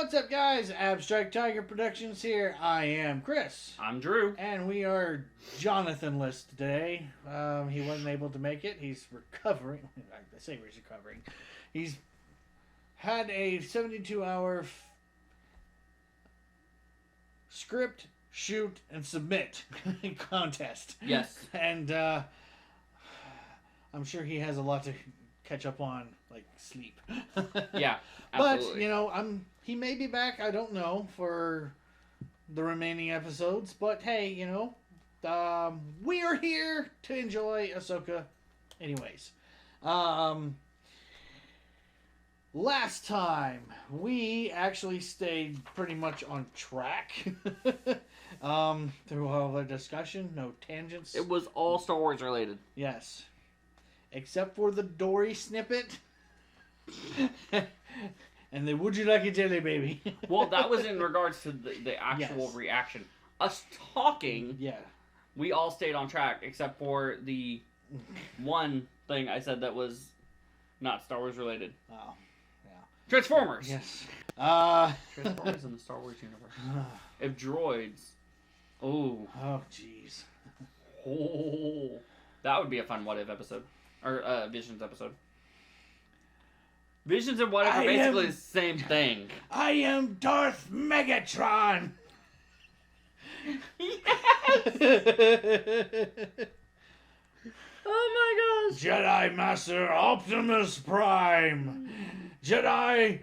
What's up, guys? Abstract Tiger Productions here. I am Chris. I'm Drew. And we are Jonathan-less today. He wasn't able to make it. He's recovering. I say he's recovering. He's had a 72-hour script, shoot, and submit contest. Yes. And I'm sure he has a lot to catch up on, like sleep. Yeah, absolutely. But, he may be back, I don't know, for the remaining episodes. But, hey, we are here to enjoy Ahsoka anyways. Last time, we actually stayed pretty much on track through all the discussion. No tangents. It was all Star Wars related. Yes. Except for the Dory snippet. And the would you like a jelly baby? Well, that was in regards to the actual reaction. Us talking, yeah, we all stayed on track, except for the one thing I said that was not Star Wars related. Oh, yeah. Transformers! Yes. Transformers in the Star Wars universe. If droids... Oh, jeez. Oh. That would be a fun What If episode. Or Visions episode. Visions and What If are basically the same thing. I am Darth Megatron! Yes! Oh my gosh! Jedi Master Optimus Prime! Jedi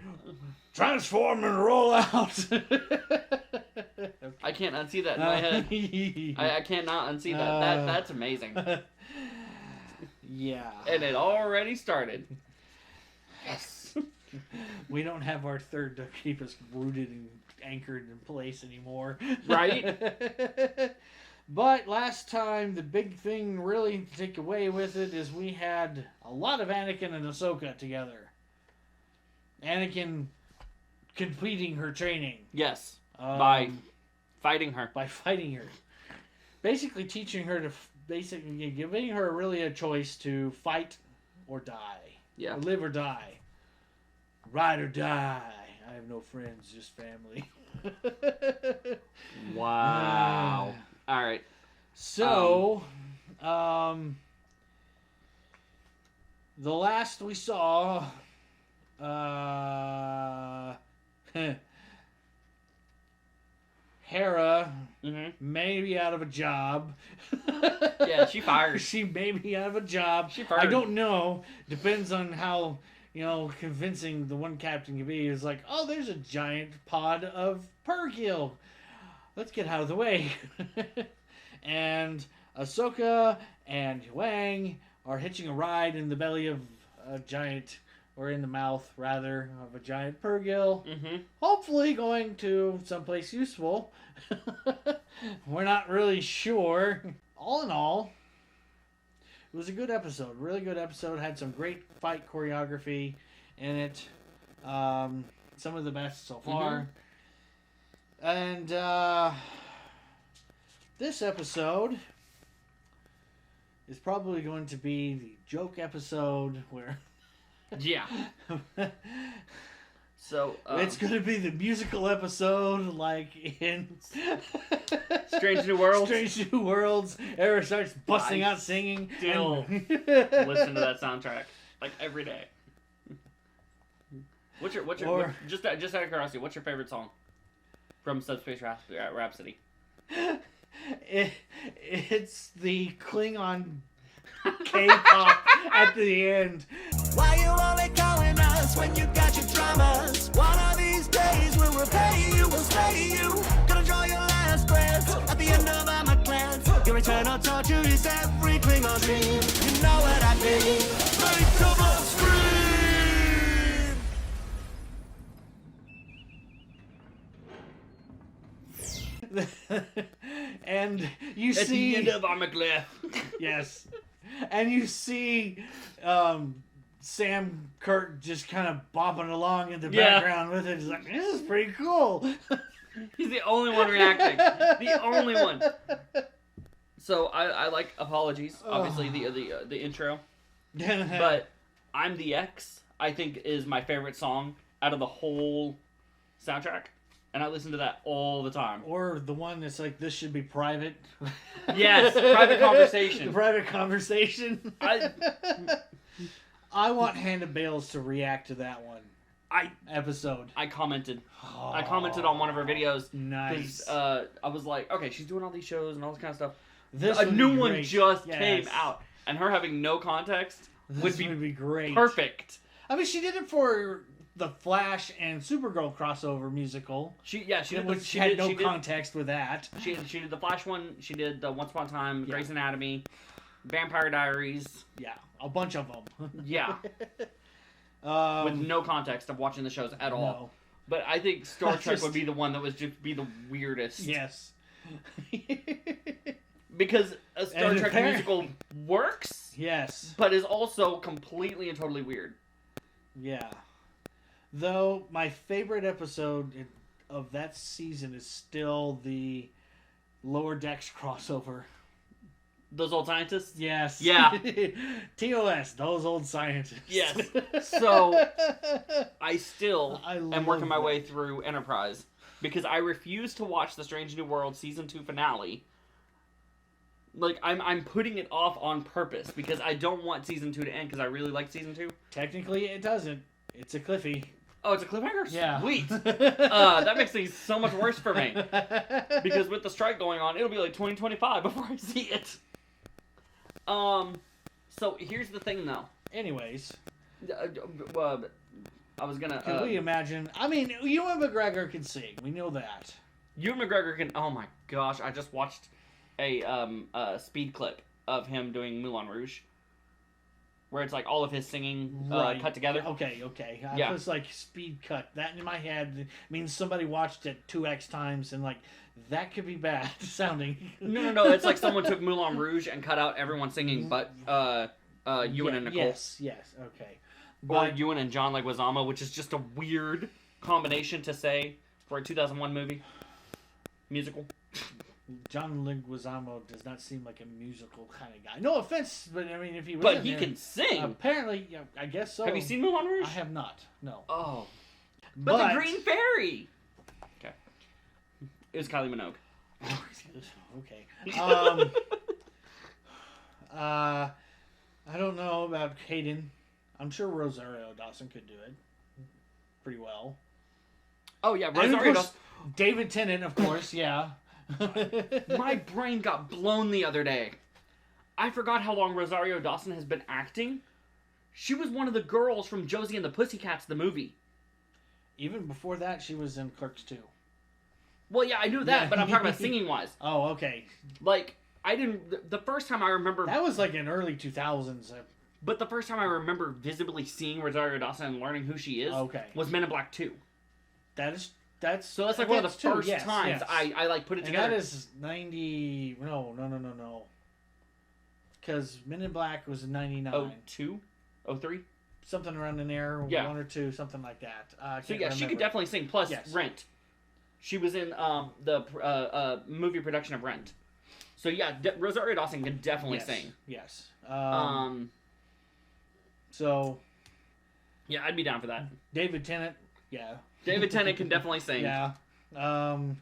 transform and roll out! I can't unsee that in my head. I cannot unsee that. That's amazing. Yeah. And it already started. Yes. We don't have our third to keep us rooted and anchored in place anymore. Right? But last time, the big thing really to take away with it is we had a lot of Anakin and Ahsoka together. Anakin completing her training. Yes. By fighting her. By fighting her. Basically teaching her to... Basically giving her really a choice to fight or die. Yeah. Or live or die. Ride or die. I have no friends, just family. Wow. All right. So, the last we saw, Hera may be out of a job. Yeah, she fired. She may be out of a job. She fired. I don't know. Depends on how, convincing the one captain can be. Is like, oh, there's a giant pod of Purrgil. Let's get out of the way. And Ahsoka and Wang are hitching a ride in the belly of a giant, or in the mouth, rather, of a giant Purrgil. Hopefully going to someplace useful. We're not really sure. All in all, it was a good episode. Really good episode. Had some great fight choreography in it. Some of the best so far. And this episode is probably going to be the joke episode where... Yeah. So it's going to be the musical episode, like in Strange New Worlds. Strange New Worlds. Era starts busting out singing. Still listen to that soundtrack like every day. Just out of curiosity, what's your favorite song from Subspace Rhapsody? It's the Klingon K-pop at the end. Why you only calling us when you got your dramas? One of these days we'll repay you, we'll slay you. Gonna draw your last breath at the end of my glance. Your eternal torture is every Klingon dream. You know what I mean? Make double scream! And you at see... At the end of Armaglyph. Yes. And you see Sam Kirk just kind of bopping along in the background with it. He's like, this is pretty cool. He's the only one reacting. The only one. So I like Apologies, obviously the intro. But I'm the X, I think, is my favorite song out of the whole soundtrack, and I listen to that all the time. Or the one that's like, this should be private. Yes, private conversation. The private conversation. I want Hannah Bales to react to that one episode. I commented. Oh, I commented on one of her videos. Nice. I was like, okay, she's doing all these shows and all this kind of stuff. This A would new be one great. just Yes. came out, and her having no context would This would be great. perfect. I mean, she did it for the Flash and Supergirl crossover musical. She did. Which She had did, no she did, context with that. She did the Flash one. She did the Once Upon a Time, Yeah. Grey's Anatomy, Vampire Diaries. Yeah, a bunch of them. Yeah, with no context of watching the shows at all. No. But I think Star Trek Just- would be the one that would just be the weirdest. Yes. Because a Star And Trek apparent- musical works, Yes. but is also completely and totally weird. Yeah. Though my favorite episode of that season is still the Lower Decks crossover. Those old scientists? Yes. Yeah. TOS, those old scientists. Yes. So, I still I am love working my that. way through Enterprise because I refuse to watch the Strange New World Season 2 finale. Like, I'm putting it off on purpose because I don't want Season 2 to end because I really like Season 2. Technically, it doesn't. It's a Cliffy. Oh, it's a cliffhanger? Yeah. Sweet. That makes things so much worse for me. Because with the strike going on, it'll be like 2025 before I see it. So here's the thing, though. Anyways, I was gonna. can we imagine? I mean, Ewan McGregor can sing. We know that. Ewan McGregor can. Oh my gosh! I just watched a speed clip of him doing Moulin Rouge, where it's like all of his singing Right. cut together. Okay. I Yeah. was like speed cut. That in my head means somebody watched it 2x times and like that could be bad sounding. No. It's like someone took Moulin Rouge and cut out everyone singing, but Ewan and Nicole. Yes. Okay. Or But Ewan and John Leguizamo, which is just a weird combination to say for a 2001 movie. Musical. John Leguizamo does not seem like a musical kind of guy. No offense, but I mean, if he was, But in he there, can sing. Apparently, yeah, I guess so. Have you seen Moulin Rouge? I have not. No. Oh. But the Green Fairy! Okay. It was Kylie Minogue. Okay. I don't know about Hayden. I'm sure Rosario Dawson could do it pretty well. Oh, yeah, And Rosario of Dawson. course, David Tennant, of course, yeah. My brain got blown the other day. I forgot how long Rosario Dawson has been acting. She was one of the girls from Josie and the Pussycats, the movie. Even before that, she was in Clerks 2. Well, yeah, I knew that, Yeah. but I'm talking about singing-wise. Oh, okay. Like, I didn't... The first time I remember... That was like in early 2000s. But the first time I remember visibly seeing Rosario Dawson and learning who she is Okay. was Men in Black 2. That's So that's like one of the true, first yes, times yes. I like put it And together. that is 90... No. Because Men in Black was in 99. 02? 03? Something around in there. Yeah. 1 or 2, something like that. I So can't yeah, she could remember. definitely sing. Plus Yes. Rent. She was in the movie production of Rent. So yeah, Rosario Dawson could definitely Yes. sing. Yes. So... Yeah, I'd be down for that. David Tennant, yeah. David Tennant can definitely sing. Yeah. And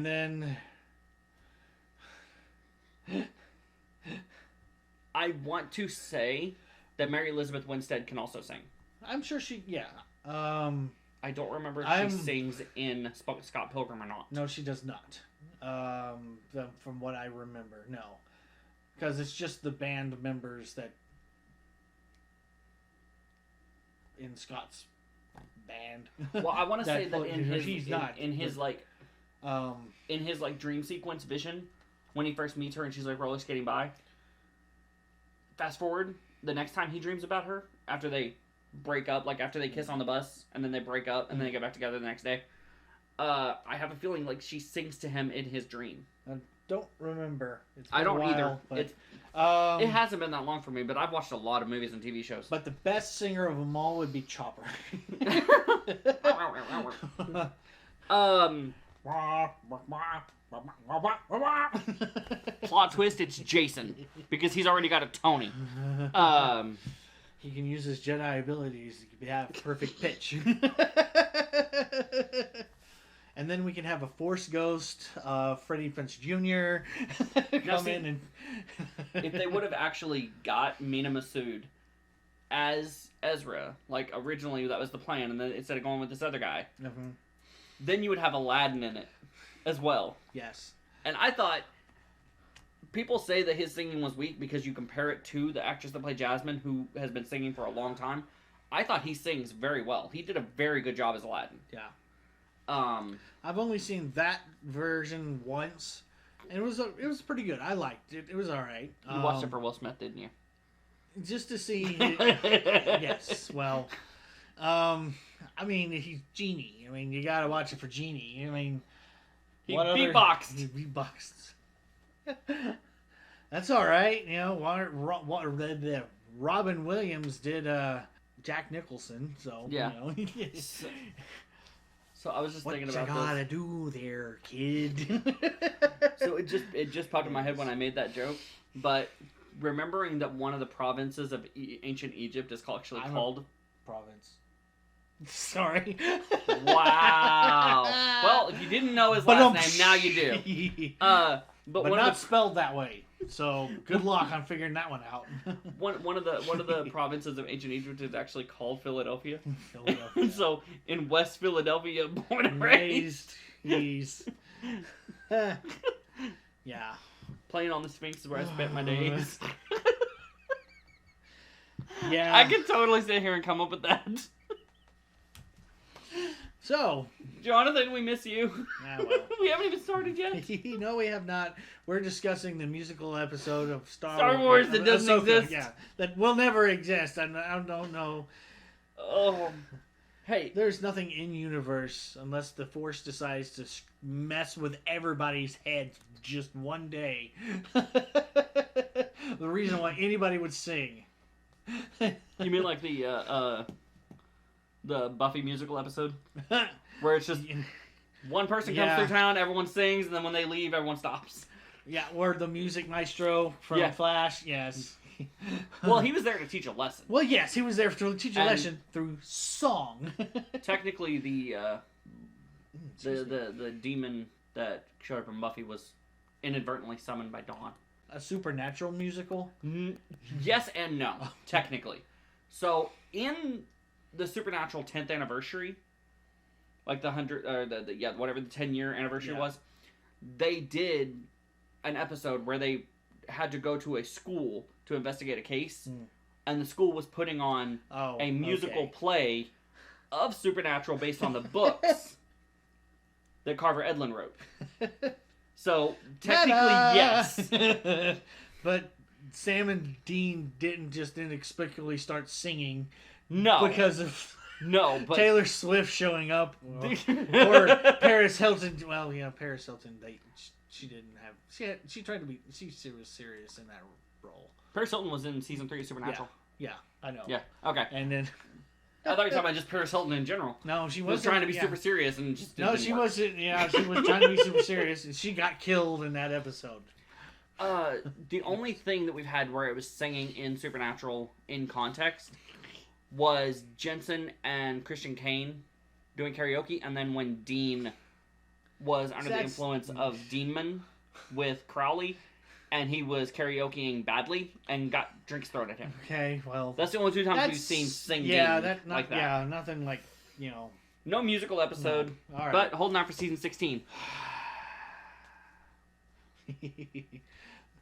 then... I want to say that Mary Elizabeth Winstead can also sing. I'm sure she... Yeah. I don't remember if I'm- she sings in Scott Pilgrim or not. No, she does not. From what I remember, no. Because it's just the band members that... in Scott's band. Well, I want to say that in his he's not. in his like Um, in his like dream sequence vision when he first meets her and she's like roller skating by. Fast forward, the next time he dreams about her after they break up, like after they kiss on the bus and then they break up and then they get back together the next day. I have a feeling like she sings to him in his dream. I don't remember. It's I been a don't while, either. But, It's, it it hasn't been that long for me, but I've watched a lot of movies and TV shows. But the best singer of them all would be Chopper. Plot twist, it's Jason because he's already got a Tony. He can use his Jedi abilities to have perfect pitch. And then we can have a Force Ghost, Freddie Prinze Jr. come see, in and... If they would have actually got Mina Masood as Ezra, like originally that was the plan, and then instead of going with this other guy, then you would have Aladdin in it as well. Yes. And I thought, people say that his singing was weak because you compare it to the actress that played Jasmine, who has been singing for a long time. I thought he sings very well. He did a very good job as Aladdin. Yeah. I've only seen that version once, and it was pretty good. I liked it. It was all right. You watched it for Will Smith, didn't you? Just to see. Yes. Well, I mean, he's Genie. I mean, you gotta watch it for Genie. I mean, he beatboxed. He beatboxed. That's all right. You know, Robin Williams did Jack Nicholson, so yeah. You know. So I was just thinking about what you gotta do there, kid. So it just popped in my head when I made that joke. But remembering that one of the provinces of ancient Egypt is called province. Sorry. Wow. Well, if you didn't know his last name, now you do. But not spelled that way. So good luck on figuring that one out. one of the provinces of ancient Egypt is actually called Philadelphia. Philadelphia. So in West Philadelphia, born and raised. He's yeah. Playing on the Sphinx is where I spent my days. Yeah. I could totally sit here and come up with that. So, Jonathan, we miss you. Well. We haven't even started yet. No, we have not. We're discussing the musical episode of Star Wars that doesn't Ahsoka, exist. Yeah, that will never exist. I don't know. Oh, hey, there's nothing in universe unless the Force decides to mess with everybody's heads just one day. The reason why anybody would sing. You mean like the Buffy musical episode? Where it's just one person comes through town, everyone sings, and then when they leave, everyone stops. Yeah, or the music maestro from Flash, yes. Well, he was there to teach a lesson. Well, yes, he was there to teach a lesson through song. Technically, the demon that showed up in Buffy was inadvertently summoned by Dawn. A supernatural musical? Yes and no, technically. So, in the Supernatural 10th anniversary, like the 100, or whatever the 10-year anniversary was, they did an episode where they had to go to a school to investigate a case, and the school was putting on a musical play of Supernatural based on the books that Carver Edlund wrote. So, technically, yes. But Sam and Dean didn't just inexplicably start singing. No. Because of but Taylor Swift showing up. Or Paris Hilton. Well, Paris Hilton, she didn't have... She tried to be... She was serious in that role. Paris Hilton was in season 3 of Supernatural. Yeah, I know. Yeah, okay. And then... I thought you were talking about just Paris Hilton in general. No, she was trying to be super serious and just didn't she work. wasn't. Yeah, she was trying to be super serious, and she got killed in that episode. The only thing that we've had where it was singing in Supernatural in context was Jensen and Christian Kane doing karaoke, and then when Dean was under the influence of Deanman with Crowley, and he was karaokeing badly and got drinks thrown at him. Okay, well... That's the only two times we've seen singing like that. Yeah, nothing like, No musical episode, no. All right. But holding out for season 16.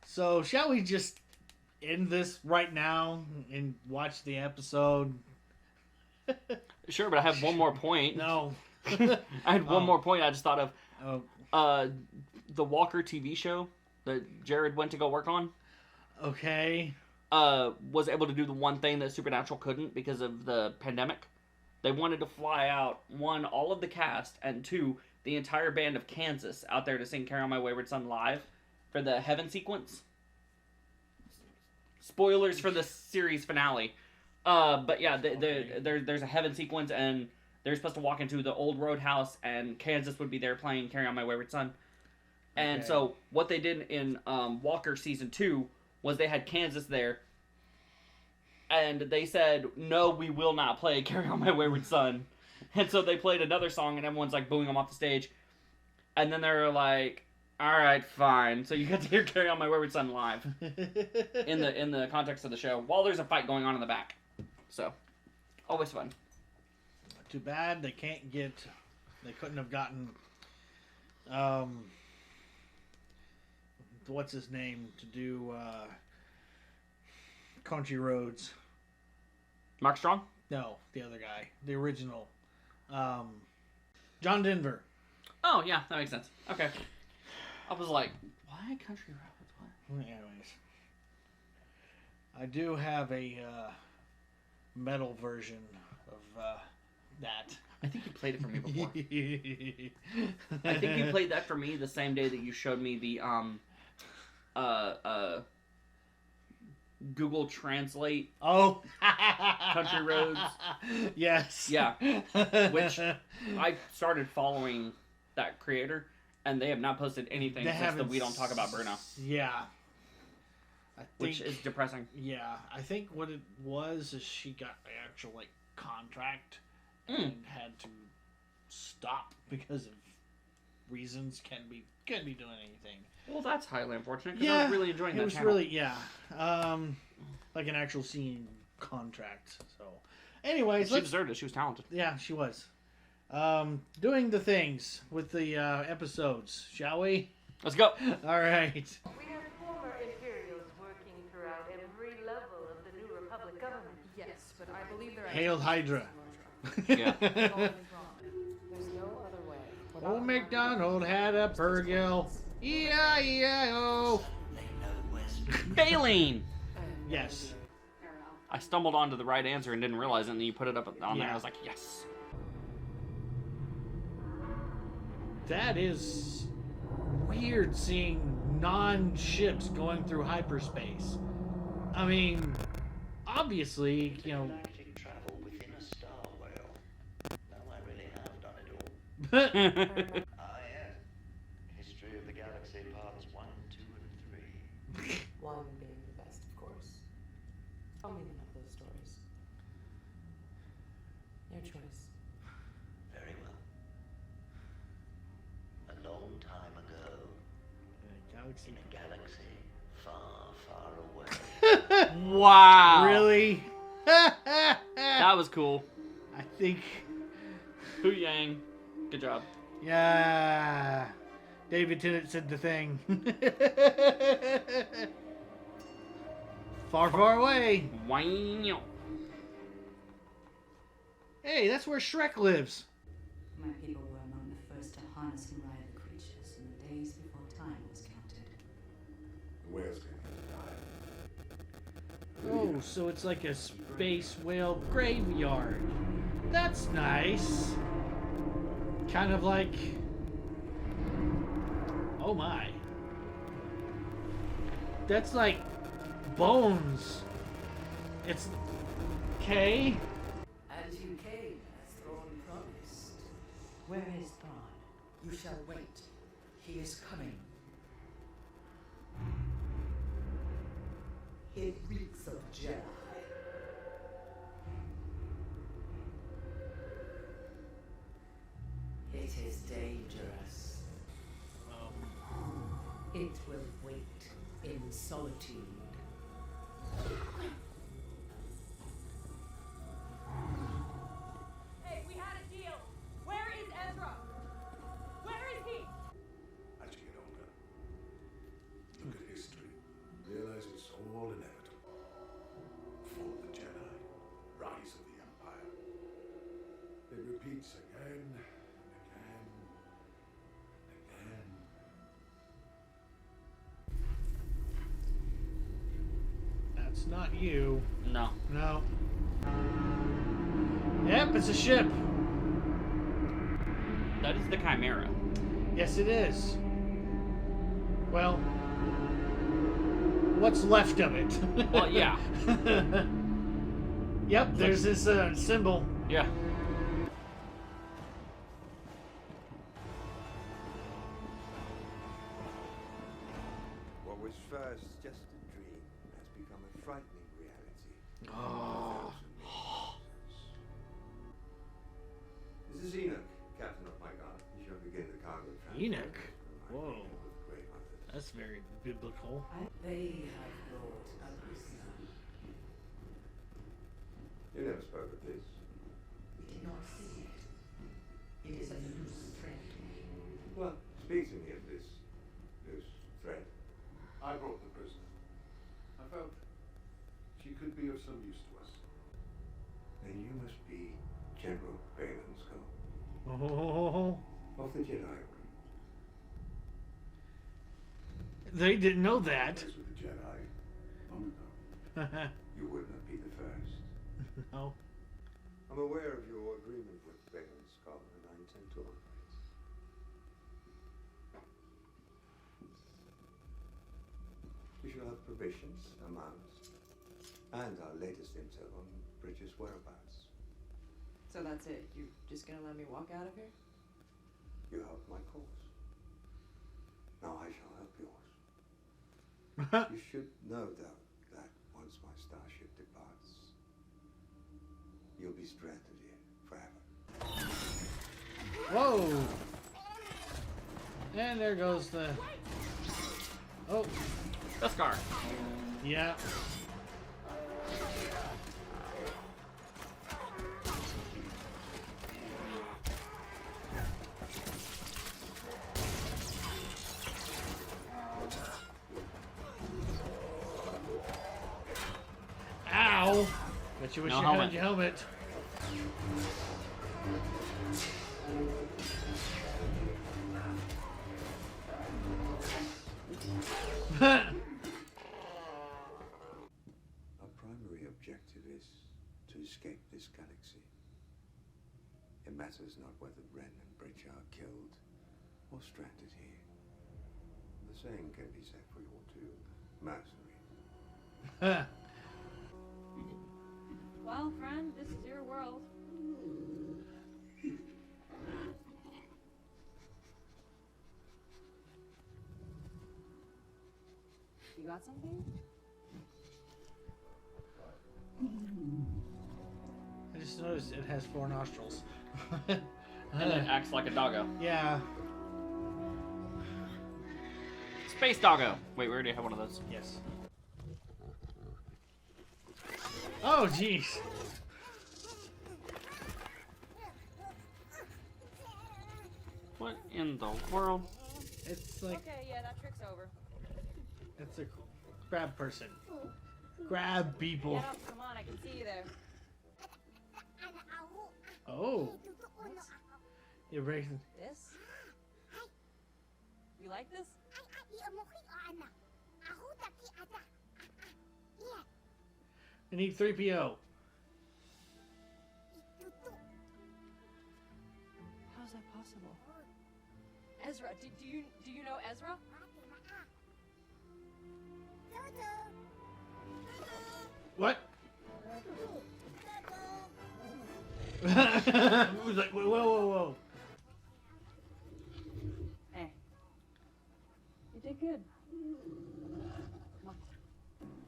So, shall we just end this right now and watch the episode? Sure, but I have one more point. No. I had one more point I just thought of. The Walker TV show that Jared went to go work on. Okay. Was able to do the one thing that Supernatural couldn't because of the pandemic. They wanted to fly out, 1, all of the cast, and 2, the entire band of Kansas out there to sing Carry On My Wayward Son live for the Heaven sequence. Spoilers for the series finale. But yeah, there's a Heaven sequence, and they're supposed to walk into the old roadhouse, and Kansas would be there playing Carry On My Wayward Son. And so what they did in Walker season 2 was they had Kansas there And they said, no, we will not play Carry On My Wayward Son. And so they played another song, and everyone's like booing them off the stage. And then they were like, all right, fine. So you get to hear Carry On My Wayward Son live in the context of the show while there's a fight going on in the back. So, always fun. Too bad they can't get. They couldn't have gotten. What's his name to do Country Roads? Mark Strong? No, the other guy, the original, John Denver. Oh yeah, that makes sense. Okay. I was like, why Country Roads? What? Anyways, I do have a metal version of that. I think you played it for me before. I think you played that for me the same day that you showed me the Google Translate. Oh, Country Roads. Yes. Yeah. Which I started following that creator, and they have not posted anything since the We Don't Talk About Bruno. Yeah. I think, which is depressing. Yeah, I think what it was is she got the actual contract and had to stop because of reasons. Couldn't be doing anything. Well, that's highly unfortunate because I was really enjoying that. It was channel. really like an actual scene contract. So, anyways, she deserved it. She was talented. Yeah, she was. Doing the things with the episodes, shall we? Let's go. All right. We have former Imperials working throughout every level of the New Republic government. Yes, but I believe there are... Hail Hydra. Yeah. There's no other way. Old MacDonald had a Purgill. E-I-E-I-O. Baleen! Yes. I stumbled onto the right answer and didn't realize it, and then you put it up on there. Yeah. I was like, yes. That is weird seeing non-ships going through hyperspace. I mean, obviously, Galactic travel within a star whale. No, I really have done it all. Ah, yes. History of the Galaxy Parts 1, 2, and 3. One being the best, of course. Tell me one of those stories. Your choice. Very well. A long time ago, in a galaxy far, far away. Wow. Really? That was cool. I think, Hu Yang. Good job. yeah. David Tennant said the thing. Far, far away. Wow. Hey, that's where Shrek lives. My people were among the first to harness and ride the creatures in the days before time was counted. The whales came from the Oh, so it's like a space whale graveyard. That's nice. Kind of like... Oh my. That's like bones. It's... Okay. As you came, as Thrawn promised. Where is Thrawn? You shall wait. He is coming. It reeks of Jedi. It is dangerous. It will wait in solitude. Hey, we had a deal. Where is Ezra? Where is he? As you get older, look at history, realize it's all inevitable. Fall of the Jedi, rise of the Empire. It repeats again and again and again. That's not you. No. No. Yep, it's a ship. That is the Chimera. Yes, it is. Well, what's left of it? Well, yeah. Yep, there's this symbol. Yeah. What was first just a dream has become a frightening reality. Oh. This is Enoch, captain of my guard. You shall begin the cargo transfer. Enoch? I Whoa. begin with great honors. That's very biblical. They have brought a prisoner. You never spoke of this. We cannot see it. It is a loose thread. Well, speak to me of this loose thread. I brought the prisoner. I felt she could be of some use to us. Then you must be General Balin Skull Oh. of the Jedi Order. They didn't know that. Place with the Jedi. Long ago. You would not be the first. No. I'm aware of your agreement with Balin Skull, and I intend to honor it. We shall have provisions, amounts, and our latest intel on Bridges' whereabouts. So that's it? You're just gonna let me walk out of here? You helped my cause. Now I shall help yours. You should know, though, that once my starship departs, you'll be stranded here forever. Whoa. And there goes the. Oh. The scar. Yeah. Ow! Bet you wish No you helmet. had your helmet. Our primary objective is to escape this galaxy. It matters not whether Ren and Bridge are killed or stranded here. The same can be said for your two mercenaries. Well, friend, this is your world. You got something? I just noticed it has 4 nostrils. And it acts like a doggo. Yeah. Space doggo. Wait, we already have one of those. Yes. Oh, jeez. What in the world? It's like Okay, yeah, that trick's over. it's a grab person. Grab people. Get up, come on, I can see you there. Oh. You're breaking. This? You like this? I need 3PO. How's that possible? Ezra, do you know Ezra? What? It was like, whoa, whoa, whoa. Eh. You did good. Come on.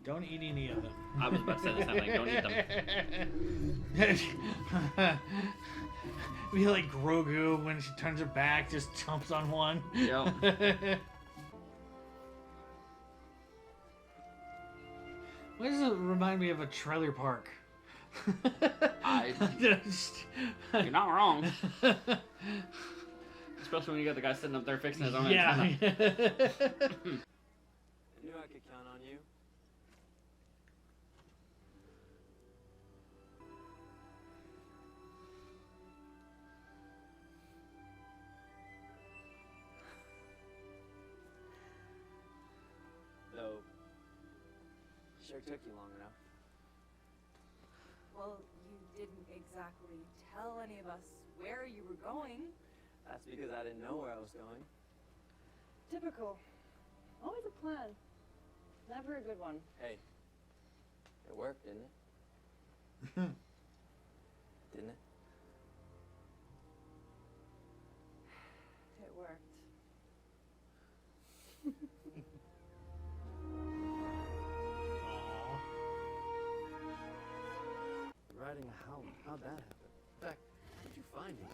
Don't eat any of them. I was about to say the same thing. Don't eat them. Be like Grogu when she turns her back, just jumps on one. Yep. Why does it remind me of a trailer park? You're not wrong. Especially when you got the guy sitting up there fixing his own Yeah. antenna. I knew I could count on you. Though, sure took you long enough. Well, you didn't exactly tell any of us where you were going. That's because I didn't know where I was going. Typical. Always a plan. Never a good one. Hey, it worked, didn't it? Didn't it? It worked. how'd that happen? In fact, how did you find him?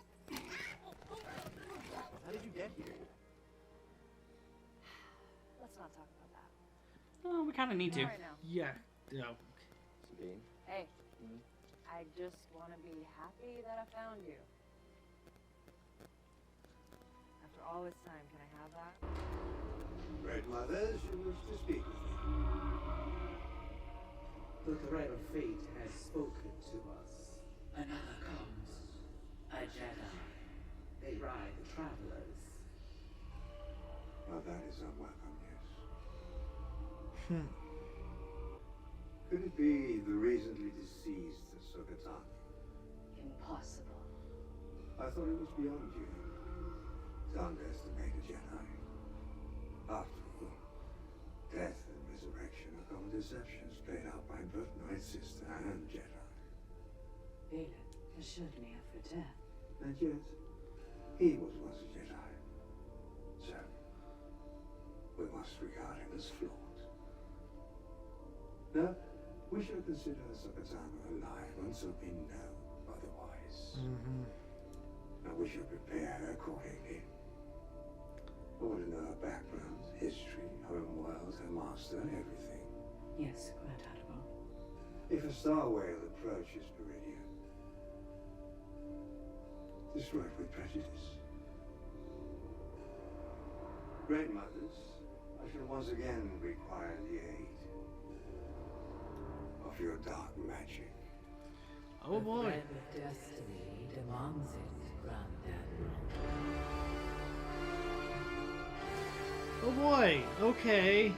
How did you get here? Let's not talk about that. Oh, we kind of need to. Not right now. Yeah. You know, Sabine. Hey, Mhm. I just want to be happy that I found you. After all this time, can I have that? Great Mother, she wishes to speak with you. The thread of fate has spoken to us. Another comes. A Jedi. They ride the travelers. Well, that is unwelcome, yes. Could it be the recently deceased Ahsoka? Impossible. I thought it was beyond you to underestimate a Jedi. After all, death and resurrection are common deceptions played out by both my sister and Jedi. Balin assured me of her death. And yet, he was once a Jedi. So, we must regard him as flawed. No, we shall consider Ahsoka alive until we know otherwise. And we shall prepare her accordingly. I want to know her background, history, home world, her master, everything. Yes, Grand Admiral. If a star whale approaches Meridian, destroy it with prejudice. Great Mothers, I shall once again require the aid of your dark magic. oh boy. The thread of destiny demands it, Grand Admiral. Oh boy. Okay.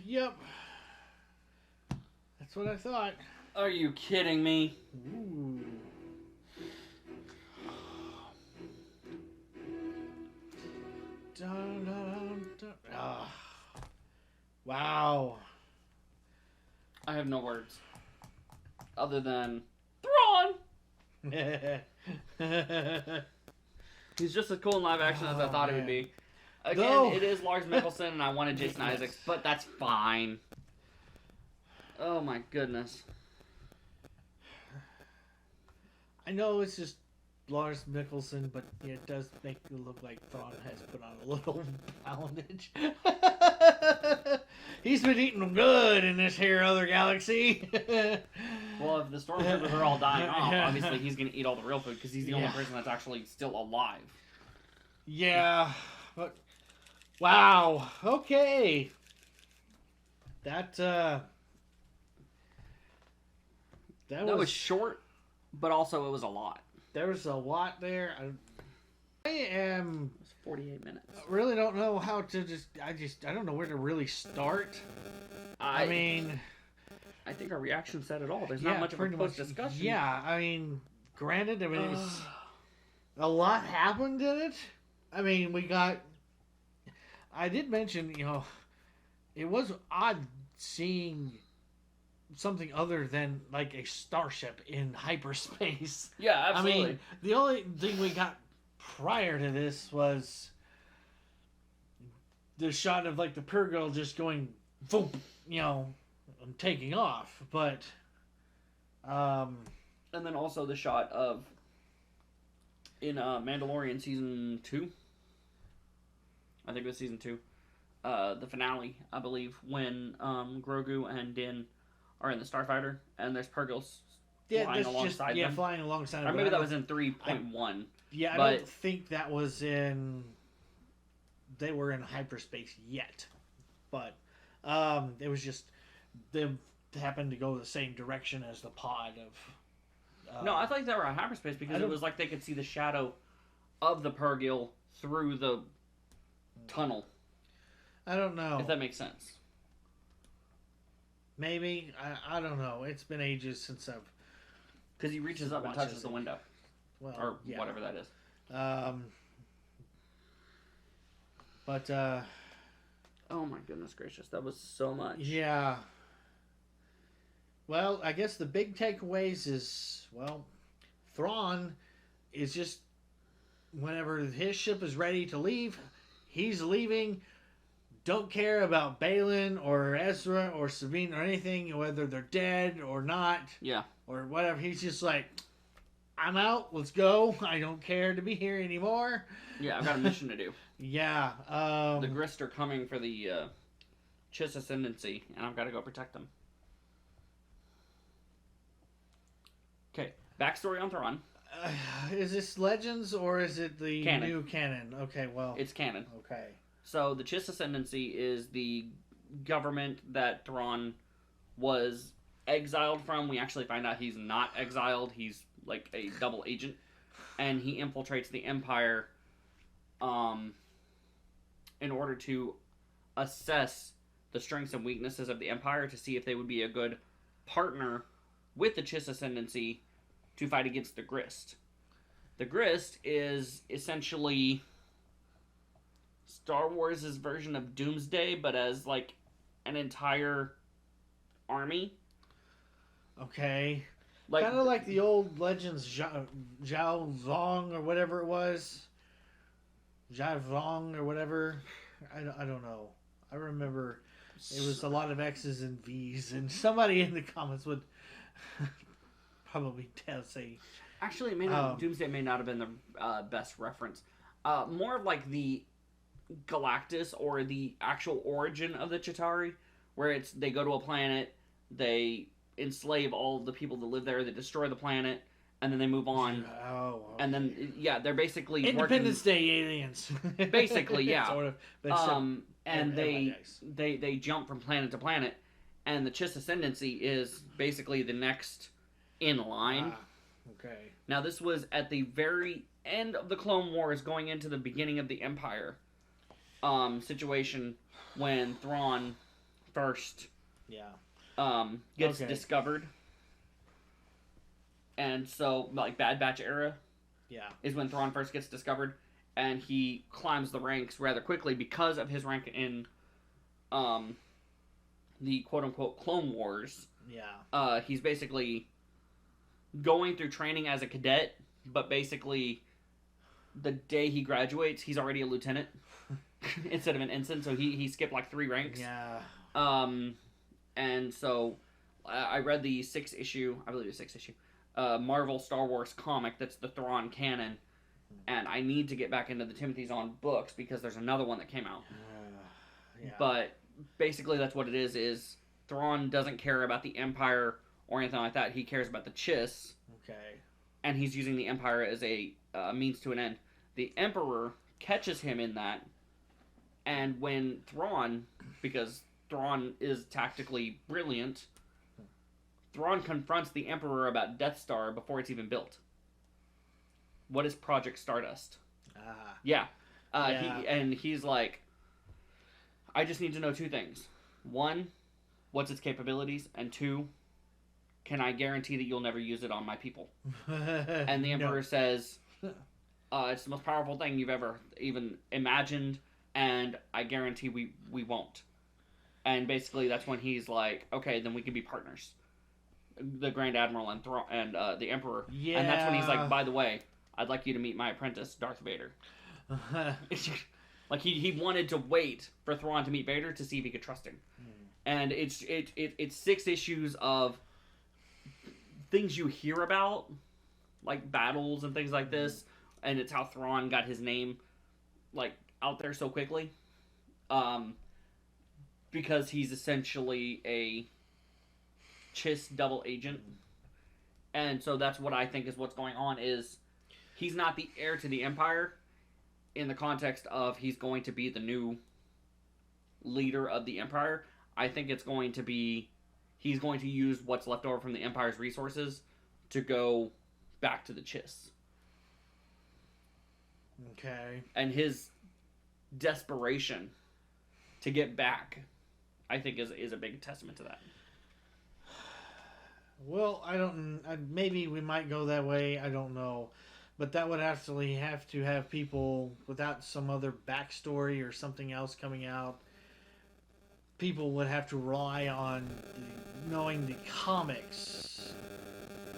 Yep. That's what I thought. Are you kidding me? Ooh. Dun, dun, dun. Ah. Wow. I have no words. Other than Thrawn! He's just as cool in live action as I thought he would be. Again, No. it is Lars Mikkelsen and I wanted Jason Isaacs, but that's fine. Oh my goodness. I know it's just Lars Mikkelsen, but yeah, it does make it look like Thrawn has put on a little poundage. He's been eating good in this here other galaxy. Well, if the stormtroopers are all dying off, obviously he's going to eat all the real food because he's the only person that's actually still alive. Yeah, but wow. Okay. That That was short, but also it was a lot. There was a lot there. I am. It was 48 minutes. Really don't know how to I don't know where to really start. I mean, I think our reaction said it all. There's not much of a post-discussion. Yeah, I mean, granted, it's a lot happened in it. I mean, we got. I did mention, it was odd seeing something other than like a starship in hyperspace. Yeah, absolutely. I mean, the only thing we got prior to this was the shot of like the Pure Girl just going, boom, and taking off. But, and then also the shot of in Mandalorian season 2. I think it was season 2. The finale, I believe, when Grogu and Din are in the Starfighter, and there's Pure Girls flying alongside them. flying alongside. Or maybe that was in 3.1. Yeah, I don't think that was in. They were in hyperspace yet, but it was just them happened to go the same direction as the pod of. No, I thought they were in hyperspace because it was like they could see the shadow of the Purgil through the tunnel. I don't know if that makes sense. Maybe I don't know. It's been ages since I've. Because he reaches up and touches the window, or whatever that is. But oh my goodness gracious, that was so much. Yeah. Well, I guess the big takeaways is Thrawn is just whenever his ship is ready to leave, he's leaving. don't care about Balin or Ezra or Sabine or anything, whether they're dead or not. Yeah. Or whatever. He's just like, I'm out. Let's go. I don't care to be here anymore. Yeah, I've got a mission to do. Yeah. The Grist are coming for the Chiss Ascendancy, and I've got to go protect them. Okay, backstory on Thrawn. Is this Legends or is it the Canon. new canon? Okay, well. It's canon. Okay. So the Chiss Ascendancy is the government that Thrawn was exiled from. We actually find out he's not exiled. He's like a double agent. And he infiltrates the Empire in order to assess the strengths and weaknesses of the Empire to see if they would be a good partner with the Chiss Ascendancy to fight against the Grist. The Grist is essentially Star Wars' version of Doomsday, but as like an entire army. Okay. Like, kind of like the old Legends Zhao Zong or whatever it was. Zhao Zong or whatever. I don't know. I remember it was a lot of X's and V's, and somebody in the comments would probably say. Actually, it may not, Doomsday may not have been the best reference. More of like the Galactus or the actual origin of the Chitauri, where it's they go to a planet, they enslave all the people that live there, they destroy the planet, and then they move on. Oh, okay. And then they're basically Independence Day aliens. Basically, yeah. Sort of. But and they jump from planet to planet, and the Chiss Ascendancy is basically the next in line. Okay. Now this was at the very end of the Clone Wars, going into the beginning of the Empire situation, when Thrawn first gets discovered. And so, like, Bad Batch era is when Thrawn first gets discovered, and he climbs the ranks rather quickly because of his rank in the quote-unquote Clone Wars. Yeah. He's basically going through training as a cadet, but basically the day he graduates, he's already a lieutenant instead of an ensign, so he skipped like 3 ranks. Yeah. And so I read the 6th issue, I believe it's 6th issue, Marvel Star Wars comic that's the Thrawn canon, and I need to get back into the Timothy Zahn books because there's another one that came out. Yeah. But basically that's what it is Thrawn doesn't care about the Empire or anything like that. He cares about the Chiss. Okay. And he's using the Empire as a means to an end. The Emperor catches him in that, and when Thrawn, because Thrawn is tactically brilliant, Thrawn confronts the Emperor about Death Star before it's even built. What is Project Stardust? Yeah. He's like, I just need to know 2 things. 1, what's its capabilities? And 2, can I guarantee that you'll never use it on my people? And the Emperor says, it's the most powerful thing you've ever even imagined, and I guarantee we won't. And basically that's when he's like, okay, then we can be partners. The Grand Admiral and the Emperor. Yeah. And that's when he's like, by the way, I'd like you to meet my apprentice, Darth Vader. Like he wanted to wait for Thrawn to meet Vader to see if he could trust him. And it's 6 issues of things you hear about, like battles and things like this, and it's how Thrawn got his name like out there so quickly. Because he's essentially a Chiss double agent. And so that's what I think is what's going on, is he's not the heir to the Empire in the context of he's going to be the new leader of the Empire. I think it's going to be he's going to use what's left over from the Empire's resources to go back to the Chiss. Okay. And his desperation to get back, I think, is a big testament to that. Well, maybe we might go that way. I don't know. But that would actually have to have people without some other backstory or something else coming out. People would have to rely on knowing the comics,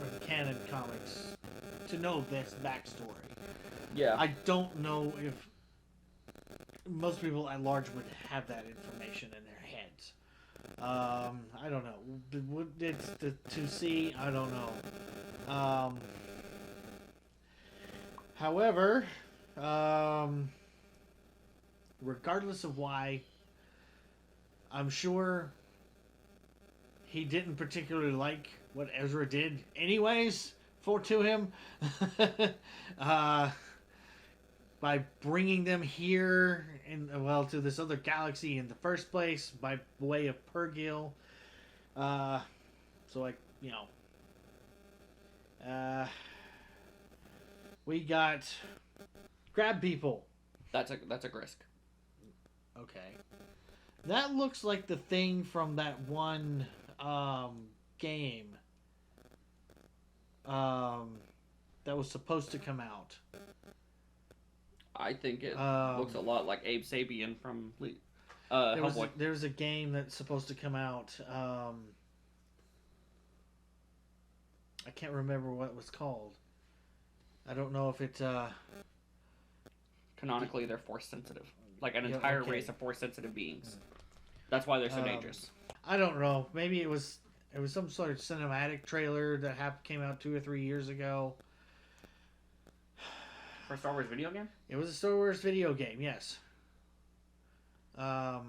or the canon comics, to know this backstory. Yeah. I don't know if most people at large would have that information in their heads. I don't know. It's the 2C. I don't know. However, regardless of why, I'm sure he didn't particularly like what Ezra did anyways to him. By bringing them here to this other galaxy in the first place by way of Pergil. We got crab people. That's a Grisk. Okay. That looks like the thing from that one game that was supposed to come out. I think it looks a lot like Abe Sapien from Hellboy. There's a game that's supposed to come out. I can't remember what it was called. I don't know if it... Canonically, they're force sensitive. Like an entire race of force sensitive beings. That's why they're so dangerous. I don't know. Maybe it was some sort of cinematic trailer that came out 2 or 3 years ago. For a Star Wars video game? It was a Star Wars video game, yes. I'll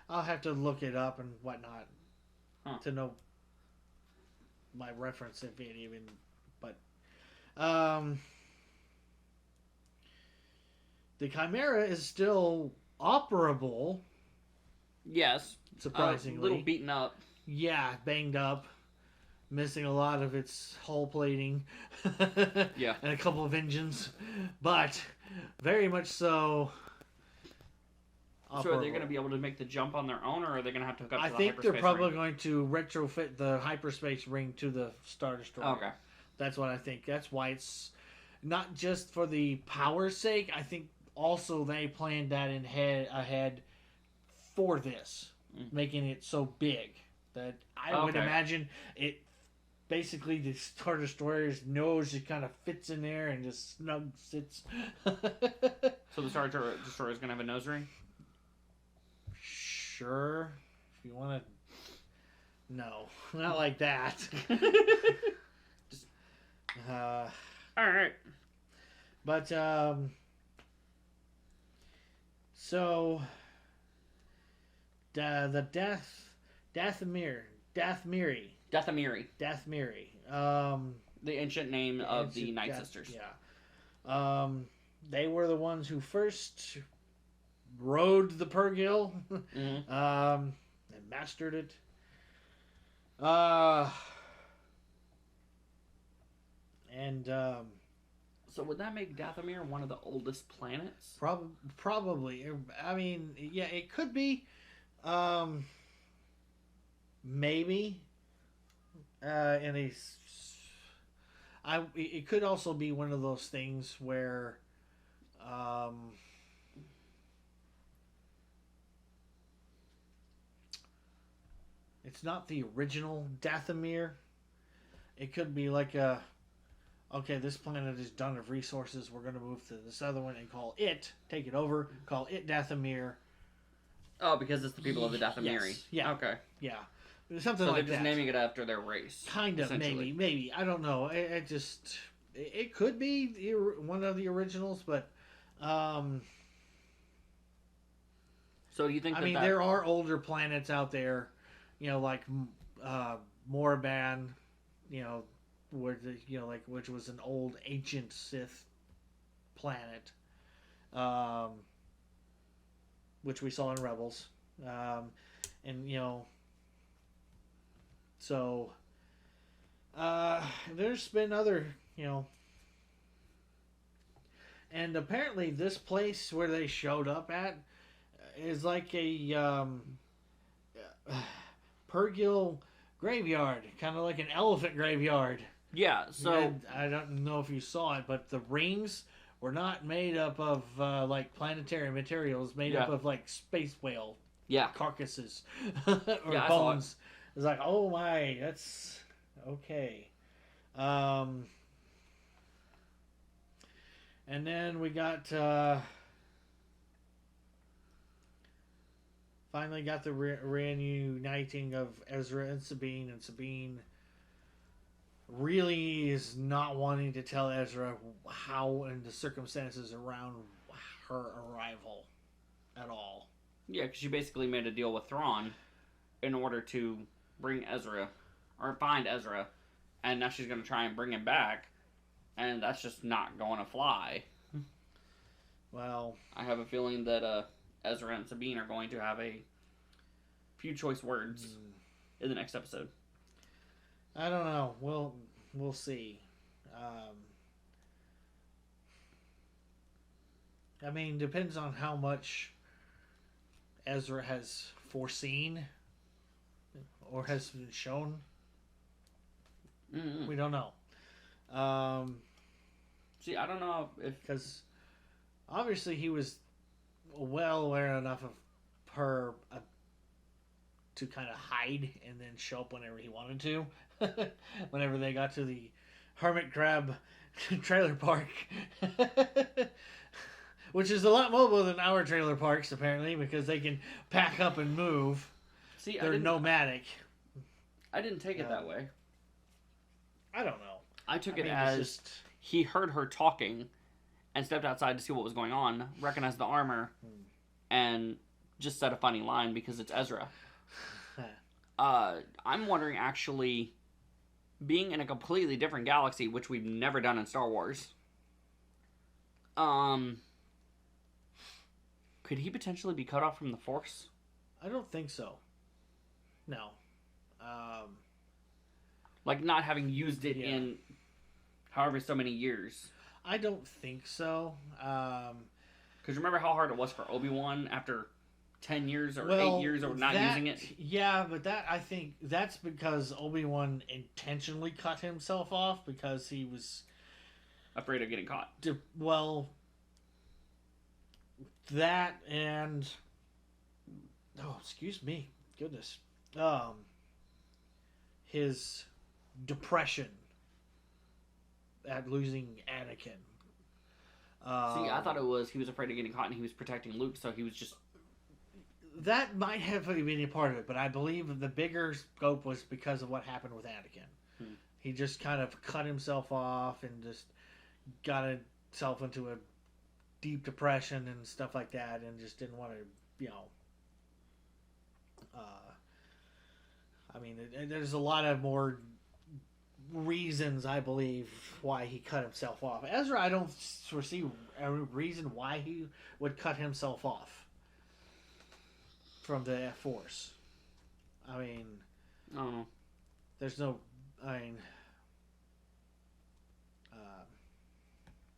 have to look it up and whatnot to know my reference, if it even. But the Chimera is still operable. Yes. Surprisingly. A little beaten up. Yeah, banged up. Missing a lot of its hull plating. Yeah. And a couple of engines. But very much so. So are they going to be able to make the jump on their own, or are they going to have to hook up to the hyperspace hyperspace they're probably ring? going to retrofit the hyperspace ring to the Star Destroyer. Okay. That's what I think. That's why it's not just for the power's sake. I think also they planned that ahead for this, making it so big that I would imagine it. Basically, the Star Destroyer's nose just kind of fits in there and just snug sits. So the Star Destroyer is going to have a nose ring? Sure. If you want to... No. Not like that. Alright. But, so... the Dathomiri. The ancient name of the Night Sisters. Yeah. They were the ones who first rode the Pergil and mastered it. So would that make Dathomir one of the oldest planets? Probably. I mean, yeah, it could be. Maybe. It could also be one of those things where, it's not the original Dathomir. It could be like okay, this planet is done of resources. We're going to move to this other one and take it over, call it Dathomir. Oh, because it's the people of the Dathomiri. Yes. Yeah. Okay. Yeah. Something so like that. they're just naming it after their race. Kind of, maybe. I don't know. It could be one of the originals, but so do you think? There are older planets out there, like Moraban, which was an old ancient Sith planet, which we saw in Rebels, So, there's been other, and apparently this place where they showed up at is like a Pergil graveyard, kind of like an elephant graveyard. Yeah, so... And I don't know if you saw it, but the rings were not made up of, like, planetary materials, made up of, like, space whale carcasses or bones. It's like, oh my, that's okay. And then we got finally got the reuniting of Ezra and Sabine really is not wanting to tell Ezra how and the circumstances around her arrival at all. Yeah, because she basically made a deal with Thrawn in order to bring Ezra, or find Ezra, and now she's going to try and bring him back, and that's just not going to fly. Well, I have a feeling that Ezra and Sabine are going to have a few choice words in the next episode. I don't know. We'll see. I mean, depends on how much Ezra has foreseen or has been shown. Mm-hmm. We don't know. See, I don't know if... Because obviously he was well aware enough of her to kind of hide and then show up whenever he wanted to. Whenever they got to the hermit crab trailer park. Which is a lot mobile than our trailer parks, apparently, because they can pack up and move. See, they're nomadic. I didn't take it that way. I don't know. I took it as he heard her talking and stepped outside to see what was going on, recognized the armor, and just said a funny line because it's Ezra. I'm wondering, actually, being in a completely different galaxy, which we've never done in Star Wars, could he potentially be cut off from the Force? I don't think so. No. Like not having used it in however so many years. I don't think so. Because remember how hard it was for Obi-Wan after 10 years or 8 years of not using it? Yeah, but I think that's because Obi-Wan intentionally cut himself off because he was afraid of getting caught. That and excuse me, goodness, his depression at losing Anakin. See, I thought it was he was afraid of getting caught and he was protecting Luke, so he was just... That might have been a part of it, but I believe the bigger scope was because of what happened with Anakin. He just kind of cut himself off and just got himself into a deep depression and stuff like that, and just didn't want to, I mean, there's a lot of more reasons, I believe, why he cut himself off. Ezra, I don't foresee a reason why he would cut himself off from the Force. I mean, there's no,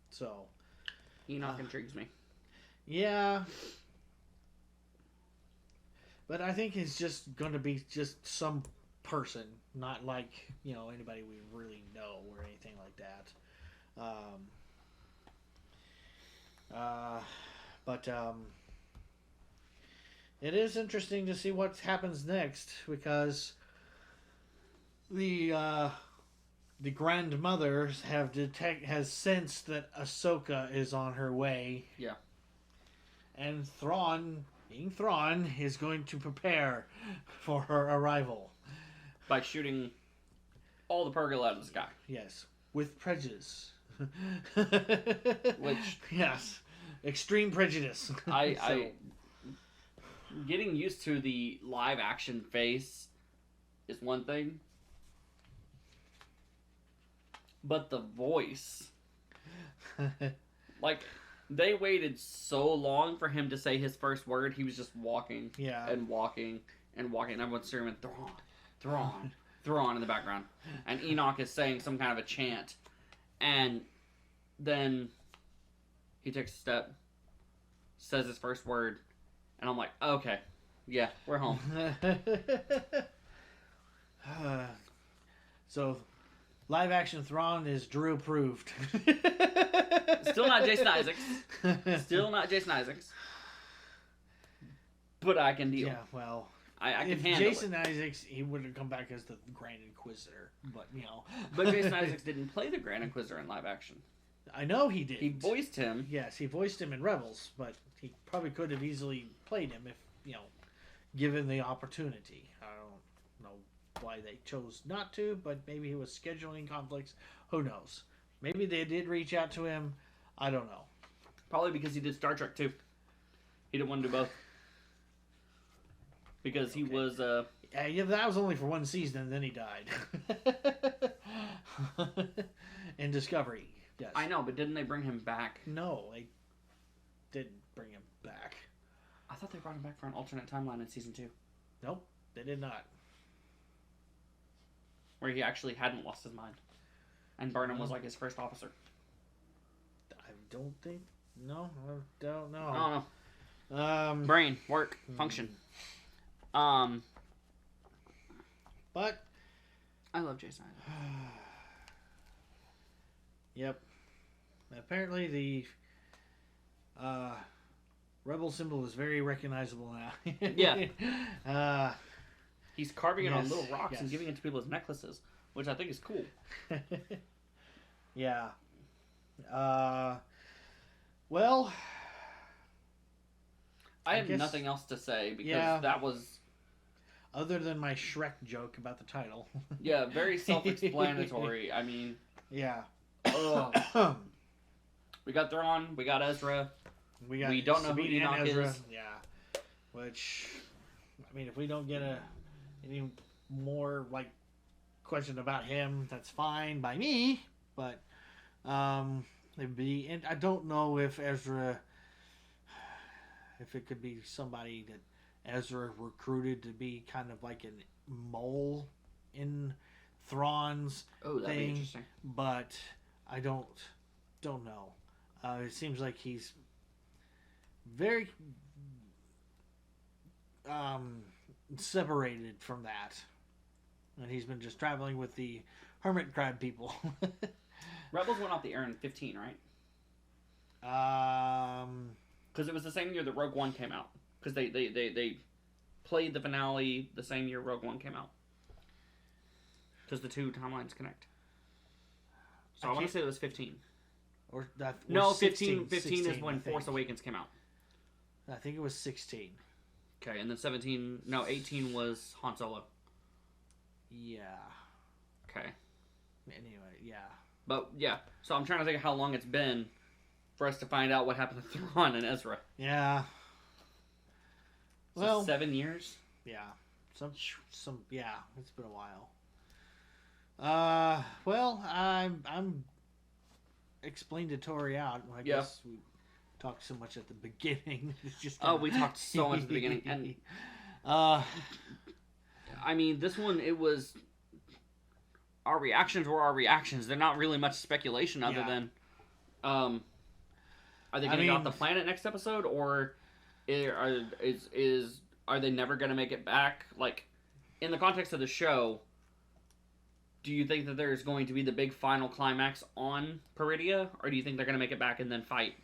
so Enoch intrigues me. Yeah. But I think it's just going to be just some person, not like, anybody we really know or anything like that. But it is interesting to see what happens next, because the grandmother has sensed that Ahsoka is on her way. Yeah. And Thrawn, being Thrawn, is going to prepare for her arrival. By shooting all the Purrgil out of the sky. Yes. With prejudice. Which... Yes. Extreme prejudice. I getting used to the live action face is one thing. But the voice... like... They waited so long for him to say his first word. He was just walking and walking and walking. And everyone's screaming, Thrawn, Thrawn, Thrawn in the background. And Enoch is saying some kind of a chant. And then he takes a step, says his first word. And I'm like, okay, yeah, we're home. So, live action Thrawn is Drew approved. Still not Jason Isaacs. Still not Jason Isaacs. But I can deal. Yeah, well, I can if handle Jason it. Isaacs, he would have come back as the Grand Inquisitor, but But Jason Isaacs didn't play the Grand Inquisitor in live action. I know he did. He voiced him. Yes, he voiced him in Rebels, but he probably could have easily played him if given the opportunity. I don't know why they chose not to, but maybe it was scheduling conflicts. Who knows? Maybe they did reach out to him. I don't know. Probably because he did Star Trek too. He didn't want to do both. Because he was yeah, that was only for one season, and then he died. In Discovery, yes. I know, but didn't they bring him back? No, they didn't bring him back. I thought they brought him back for an alternate timeline in season 2. Nope, they did not. Where he actually hadn't lost his mind. And Burnham was like his first officer. I don't think... No, I don't know. I don't know. Brain, work, function. But... I love Jason. Yep. Apparently the rebel symbol is very recognizable now. Yeah. He's carving it on yes, little rocks yes. and giving it to people as necklaces, which I think is cool. Yeah. Well, I have guess- nothing else to say because that was... Other than my Shrek joke about the title. Yeah, very self-explanatory. I mean... Yeah. We got Thrawn, we got Ezra. We don't know who Sabine and Enoch Ezra. is. Yeah. Which, I mean, if we don't get any more, like, question about him, that's fine by me. But, it'd be... And I don't know if Ezra... If it could be somebody that Ezra recruited to be kind of like a mole in Thrawn's that'd be thing, interesting. but I don't know. It seems like he's very separated from that, and he's been just traveling with the hermit crab people. Rebels went off the air in 15, right? Because it was the same year that Rogue One came out. Because they played the finale the same year Rogue One came out. Because the two timelines connect. So I want to say it was 15. Or 15 16, is when I think. Force Awakens came out. I think it was 16. Okay, and then 18 was Han Solo. Yeah. Okay. Anyway, yeah. But, yeah. So I'm trying to think of how long it's been for us to find out what happened to Thrawn and Ezra. Yeah. So Well, 7 years? Yeah. Yeah, it's been a while. Well, I'm explained to Tori out. I guess we talked so much at the beginning. It's just we talked so much at the beginning. And I mean, this one, it was... Our reactions were our reactions. They're not really much speculation other than... Are they going to get off the planet next episode? Or are they never going to make it back? Like, in the context of the show, do you think that there's going to be the big final climax on Peridia? Or do you think they're going to make it back and then fight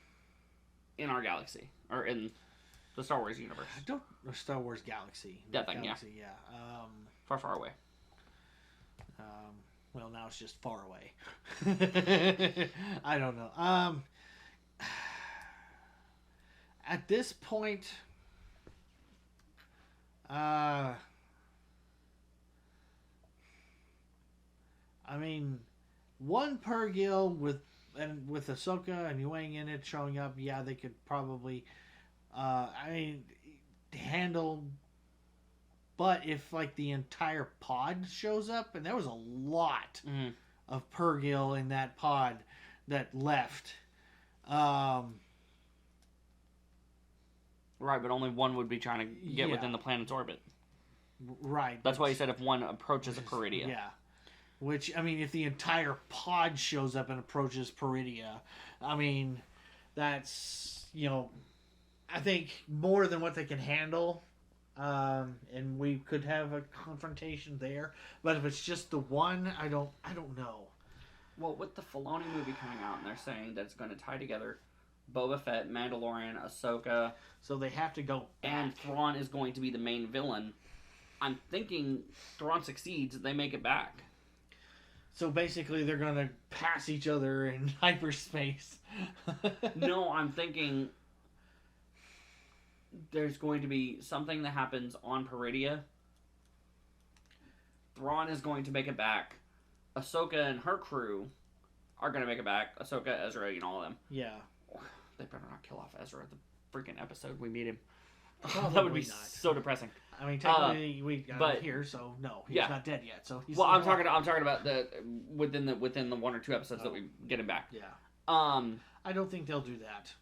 in our galaxy? Or in the Star Wars universe? Star Wars Galaxy. That thing, Galaxy, yeah. Far, far away. Well, now it's just far away. I don't know. At this point, I mean, one Pergil with Ahsoka and Yang in it showing up, yeah, they could probably, handle. But if like the entire pod shows up, and there was a lot of Pergil in that pod that left. Right, but only one would be trying to get within the planet's orbit. Right. That's why he said if one approaches a Peridia. Yeah. Which, I mean, if the entire pod shows up and approaches Peridia, I mean, that's, I think more than what they can handle. And we could have a confrontation there. But if it's just the one, I don't know. Well, with the Filoni movie coming out, and they're saying that it's going to tie together Boba Fett, Mandalorian, Ahsoka. So they have to go back. And Thrawn is going to be the main villain. I'm thinking Thrawn succeeds, they make it back. So basically they're going to pass each other in hyperspace. No, I'm thinking there's going to be something that happens on Peridia. Thrawn is going to make it back. Ahsoka and her crew are going to make it back. Ahsoka, Ezra, all of them. Yeah. They better not kill off Ezra at the freaking episode we meet him. Probably That would be not. so depressing. I mean, technically, we got him here, so no, he's not dead yet. So he's I'm talking about the within the 1 or 2 episodes that we get him back. Yeah. I don't think they'll do that.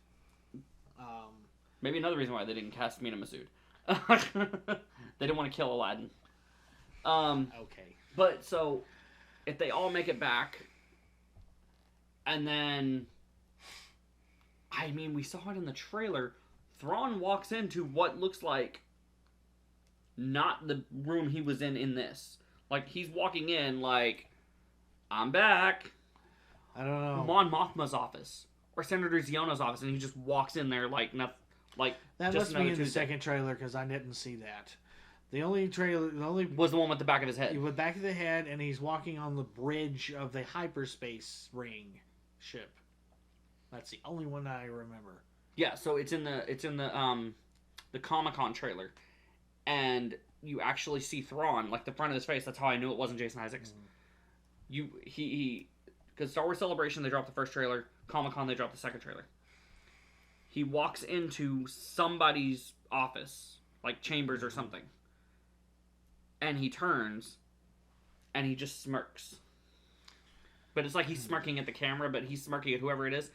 Maybe another reason why they didn't cast Mina Masood. They didn't want to kill Aladdin. Okay. But so, if they all make it back, and then, I mean, we saw it in the trailer. Thrawn walks into what looks like not the room he was in this. Like, he's walking in like, I'm back. I don't know. Mon Mothma's office. Or Senator Ziona's office, and he just walks in there like nothing. Like, that just must be in the Tuesday. second trailer, because I didn't see that. The only was the one with the back of his head. With back of the head, and he's walking on the bridge of the hyperspace ring ship. That's the only one I remember. Yeah, so it's in the Comic-Con trailer, and you actually see Thrawn, like the front of his face. That's how I knew it wasn't Jason Isaacs. Because Star Wars Celebration, they dropped the first trailer. Comic-Con, they dropped the second trailer. He walks into somebody's office, like chambers or something, and he turns, and he just smirks. But it's like he's smirking at the camera, but he's smirking at whoever it is.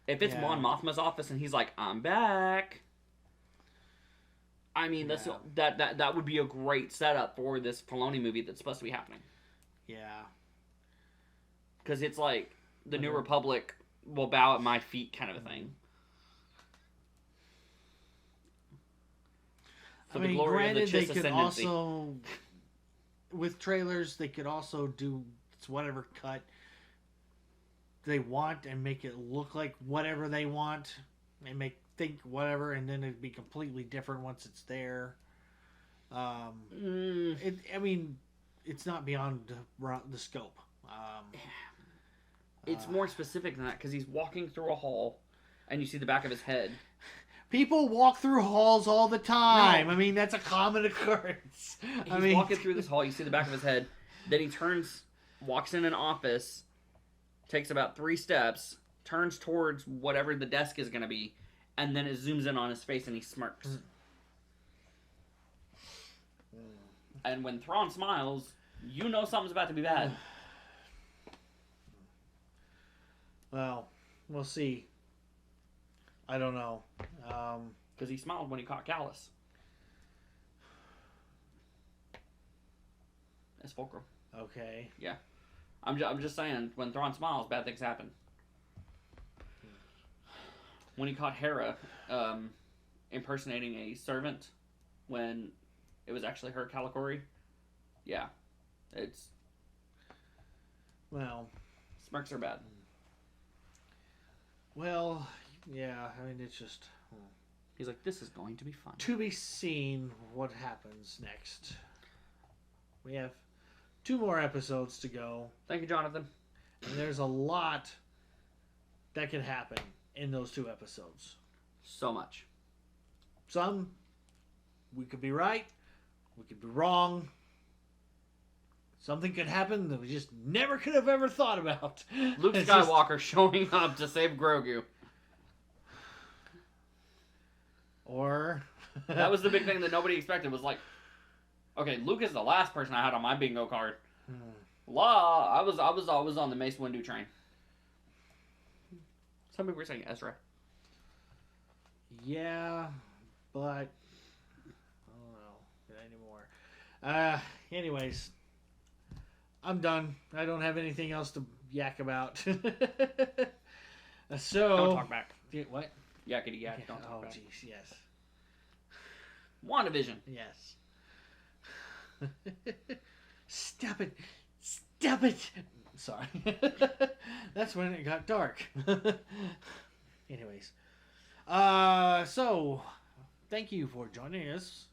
If it's Mon Mothma's office and he's like, I'm back. I mean, that would be a great setup for this Filoni movie that's supposed to be happening. Yeah. Because it's like the New Republic will bow at my feet kind of a thing. I mean, granted, they could also, with trailers, they could also do whatever cut they want and make it look like whatever they want and think whatever, and then it'd be completely different once it's there. I mean, it's not beyond the scope. It's more specific than that, because he's walking through a hall and you see the back of his head. People walk through halls all the time. No. I mean, that's a common occurrence. He's walking through this hall, you see the back of his head, then he turns, walks in an office, takes about 3 steps, turns towards whatever the desk is going to be, and then it zooms in on his face and he smirks. And when Thrawn smiles, you know something's about to be bad. Well, we'll see. I don't know. Because he smiled when he caught Callus. As Fulcrum. Okay. Yeah. I'm just saying, when Thrawn smiles, bad things happen. When he caught Hera impersonating a servant when it was actually her Calicori, yeah. It's... Well... Smirks are bad. Well, yeah, I mean, it's just... He's like, this is going to be fun. To be seen what happens next. We have 2 more episodes to go. Thank you, Jonathan. And there's a lot that could happen in those 2 episodes. So much. Some, we could be right. We could be wrong. Something could happen that we just never could have ever thought about. Luke Skywalker showing up to save Grogu. Or... that was the big thing that nobody expected, was like, okay, Luke is the last person I had on my bingo card. I was always on the Mace Windu train. Some people were saying Ezra. Yeah, but I don't know anymore. Anyways, I'm done. I don't have anything else to yak about. So don't talk back. What? Yakety yak. Don't talk back. Oh, jeez, yes. WandaVision. Yes. Stop it. Stop it. Sorry. That's when it got dark. Anyways. So, thank you for joining us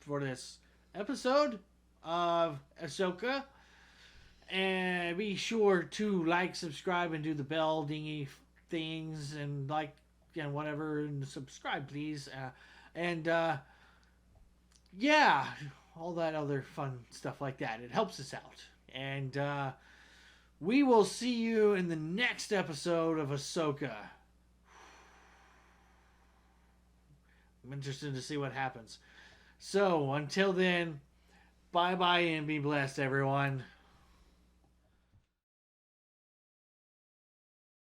for this episode of Ahsoka. And be sure to like, subscribe, and do the bell dingy things, and like, and whatever, and subscribe, please. And, yeah, all that other fun stuff like that. It helps us out. And we will see you in the next episode of Ahsoka. I'm interested to see what happens. So, until then, bye-bye and be blessed, everyone.